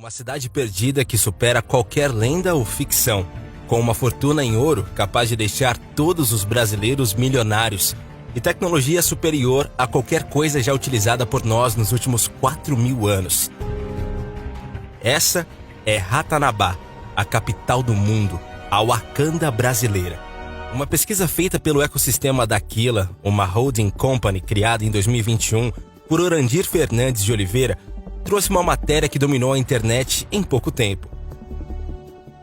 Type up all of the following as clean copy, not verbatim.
Uma cidade perdida que supera qualquer lenda ou ficção, com uma fortuna em ouro capaz de deixar todos os brasileiros milionários e tecnologia superior a qualquer coisa já utilizada por nós nos últimos 4.000 anos. Essa é Ratanabá, a capital do mundo, a Wakanda brasileira. Uma pesquisa feita pelo ecossistema Daquila, uma holding company criada em 2021 por Orandir Fernandes de Oliveira, trouxe uma matéria que dominou a internet em pouco tempo.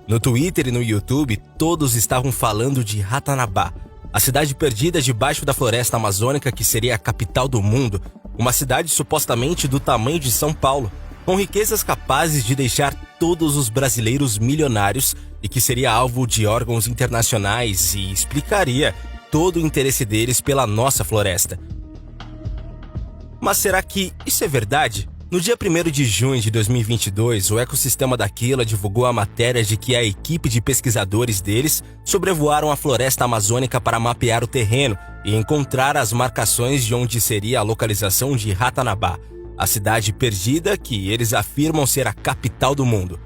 No Twitter e no YouTube, todos estavam falando de Ratanabá, a cidade perdida debaixo da floresta amazônica que seria a capital do mundo, uma cidade supostamente do tamanho de São Paulo, com riquezas capazes de deixar todos os brasileiros milionários e que seria alvo de órgãos internacionais e explicaria todo o interesse deles pela nossa floresta. Mas será que isso é verdade? No dia 1º de junho de 2022, o ecossistema Daquila divulgou a matéria de que a equipe de pesquisadores deles sobrevoaram a floresta amazônica para mapear o terreno e encontrar as marcações de onde seria a localização de Ratanabá, a cidade perdida que eles afirmam ser a capital do mundo.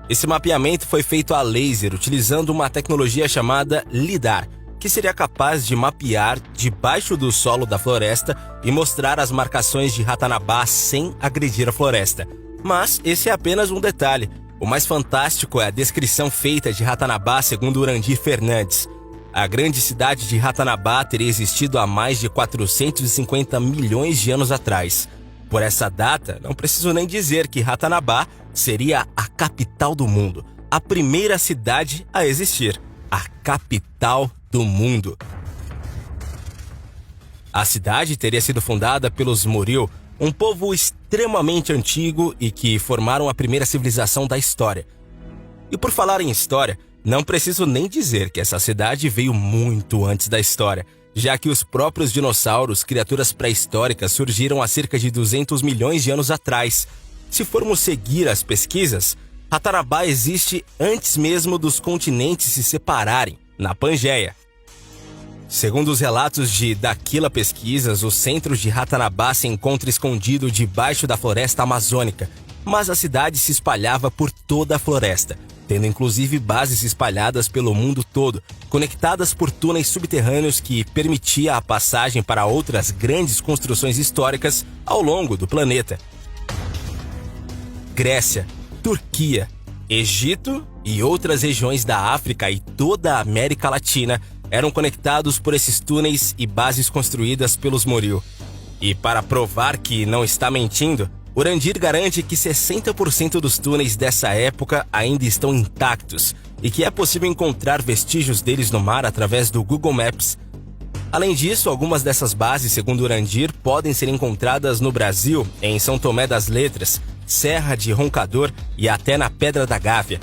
Esse mapeamento foi feito a laser utilizando uma tecnologia chamada LIDAR, que seria capaz de mapear debaixo do solo da floresta e mostrar as marcações de Ratanabá sem agredir a floresta. Mas esse é apenas um detalhe. O mais fantástico é a descrição feita de Ratanabá segundo Orandir Fernandes. A grande cidade de Ratanabá teria existido há mais de 450 milhões de anos atrás. Por essa data, não preciso nem dizer que Ratanabá seria a capital do mundo, a primeira cidade a existir, a capital do mundo. A cidade teria sido fundada pelos Moriu, um povo extremamente antigo e que formaram a primeira civilização da história. E por falar em história, não preciso nem dizer que essa cidade veio muito antes da história, já que os próprios dinossauros, criaturas pré-históricas, surgiram há cerca de 200 milhões de anos atrás. Se formos seguir as pesquisas, Ratanabá existe antes mesmo dos continentes se separarem, na Pangeia. Segundo os relatos de Daquila Pesquisas, o centro de Ratanabá se encontra escondido debaixo da floresta amazônica, mas a cidade se espalhava por toda a floresta, tendo inclusive bases espalhadas pelo mundo todo, conectadas por túneis subterrâneos que permitia a passagem para outras grandes construções históricas ao longo do planeta. Grécia, Turquia, Egito e outras regiões da África e toda a América Latina eram conectados por esses túneis e bases construídas pelos Moriu. E para provar que não está mentindo, Orandir garante que 60% dos túneis dessa época ainda estão intactos e que é possível encontrar vestígios deles no mar através do Google Maps. Além disso, algumas dessas bases, segundo Orandir, podem ser encontradas no Brasil, em São Tomé das Letras, Serra de Roncador e até na Pedra da Gávea.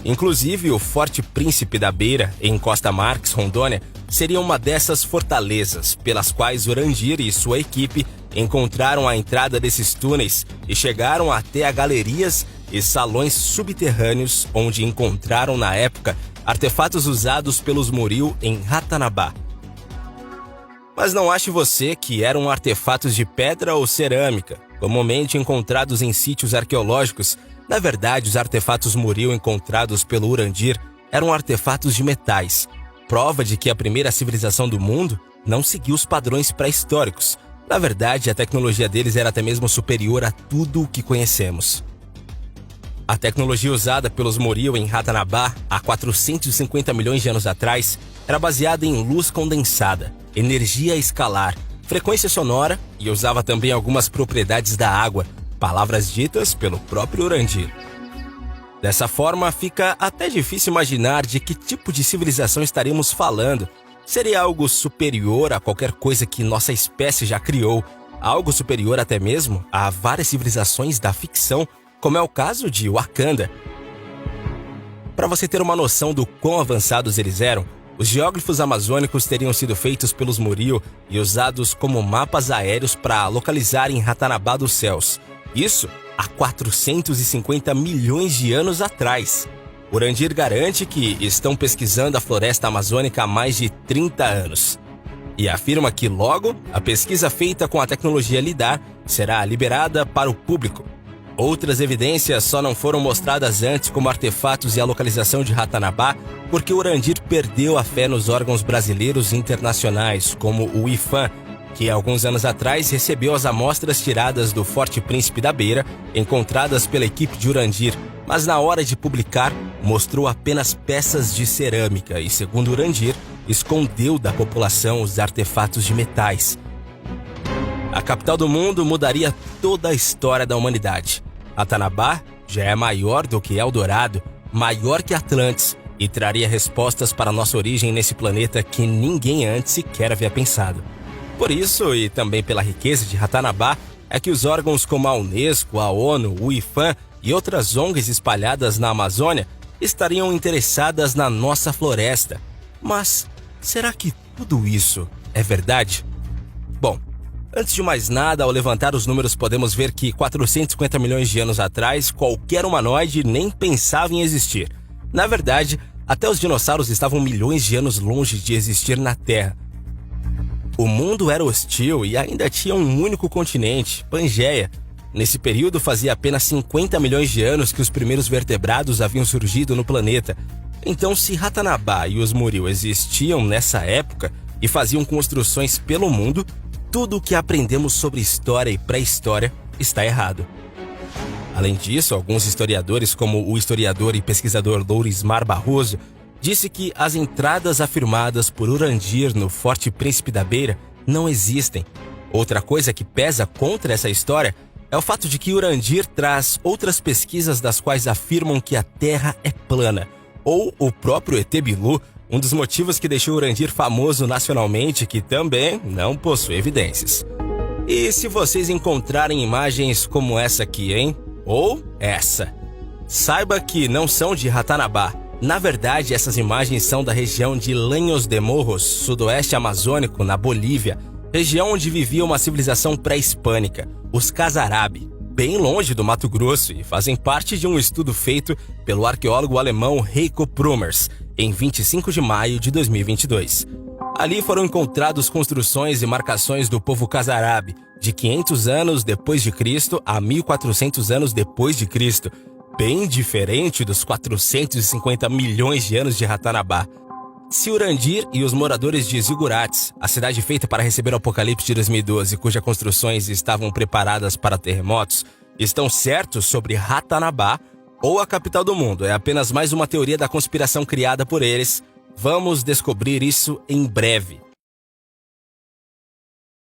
Inclusive, o Forte Príncipe da Beira, em Costa Marques, Rondônia, seria uma dessas fortalezas, pelas quais Orandir e sua equipe encontraram a entrada desses túneis e chegaram até a galerias e salões subterrâneos onde encontraram, na época, artefatos usados pelos Moriu em Ratanabá. Mas não ache você que eram artefatos de pedra ou cerâmica, comumente encontrados em sítios arqueológicos. Na verdade, os artefatos Moriu encontrados pelo Orandir eram artefatos de metais, prova de que a primeira civilização do mundo não seguiu os padrões pré-históricos. Na verdade, a tecnologia deles era até mesmo superior a tudo o que conhecemos. A tecnologia usada pelos Moriu em Ratanabá há 450 milhões de anos atrás era baseada em luz condensada, energia escalar, frequência sonora e usava também algumas propriedades da água, palavras ditas pelo próprio Orandir. Dessa forma, fica até difícil imaginar de que tipo de civilização estaremos falando. Seria algo superior a qualquer coisa que nossa espécie já criou, algo superior até mesmo a várias civilizações da ficção, como é o caso de Wakanda. Para você ter uma noção do quão avançados eles eram, os geóglifos amazônicos teriam sido feitos pelos Moriu e usados como mapas aéreos para localizarem Ratanabá dos céus. Isso há 450 milhões de anos atrás. Orandir garante que estão pesquisando a floresta amazônica há mais de 30 anos. E afirma que logo a pesquisa feita com a tecnologia LIDAR será liberada para o público. Outras evidências só não foram mostradas antes como artefatos e a localização de Ratanabá porque Urandir perdeu a fé nos órgãos brasileiros e internacionais, como o IPHAN, que alguns anos atrás recebeu as amostras tiradas do Forte Príncipe da Beira, encontradas pela equipe de Urandir, mas na hora de publicar mostrou apenas peças de cerâmica e, segundo Urandir, escondeu da população os artefatos de metais. A capital do mundo mudaria toda a história da humanidade. Ratanabá já é maior do que Eldorado, maior que Atlantis e traria respostas para nossa origem nesse planeta que ninguém antes sequer havia pensado. Por isso, e também pela riqueza de Ratanabá, é que os órgãos como a Unesco, a ONU, o IPHAN e outras ONGs espalhadas na Amazônia estariam interessadas na nossa floresta. Mas será que tudo isso é verdade? Bom, antes de mais nada, ao levantar os números podemos ver que 450 milhões de anos atrás, qualquer humanoide nem pensava em existir. Na verdade, até os dinossauros estavam milhões de anos longe de existir na Terra. O mundo era hostil e ainda tinha um único continente, Pangeia. Nesse período fazia apenas 50 milhões de anos que os primeiros vertebrados haviam surgido no planeta. Então, se Ratanabá e os Muril existiam nessa época e faziam construções pelo mundo, tudo o que aprendemos sobre história e pré-história está errado. Além disso, alguns historiadores, como o historiador e pesquisador Lourismar Barroso, disse que as entradas afirmadas por Urandir no Forte Príncipe da Beira não existem. Outra coisa que pesa contra essa história é o fato de que Urandir traz outras pesquisas das quais afirmam que a Terra é plana, ou o próprio ET Bilu, um dos motivos que deixou Urandir famoso nacionalmente, que também não possui evidências. E se vocês encontrarem imagens como essa aqui, hein? Ou essa. Saiba que não são de Ratanabá. Na verdade, essas imagens são da região de Llanos de Morros, sudoeste amazônico, na Bolívia, região onde vivia uma civilização pré-hispânica, os Khazarab, bem longe do Mato Grosso e fazem parte de um estudo feito pelo arqueólogo alemão Heiko Prumers, em 25 de maio de 2022. Ali foram encontrados construções e marcações do povo Khazarab, de 500 anos depois de Cristo a 1400 anos depois de Cristo, bem diferente dos 450 milhões de anos de Ratanabá. Se Urandir e os moradores de Zigurates, a cidade feita para receber o Apocalipse de 2012, cujas construções estavam preparadas para terremotos, estão certos sobre Ratanabá, ou a capital do mundo é apenas mais uma teoria da conspiração criada por eles, vamos descobrir isso em breve.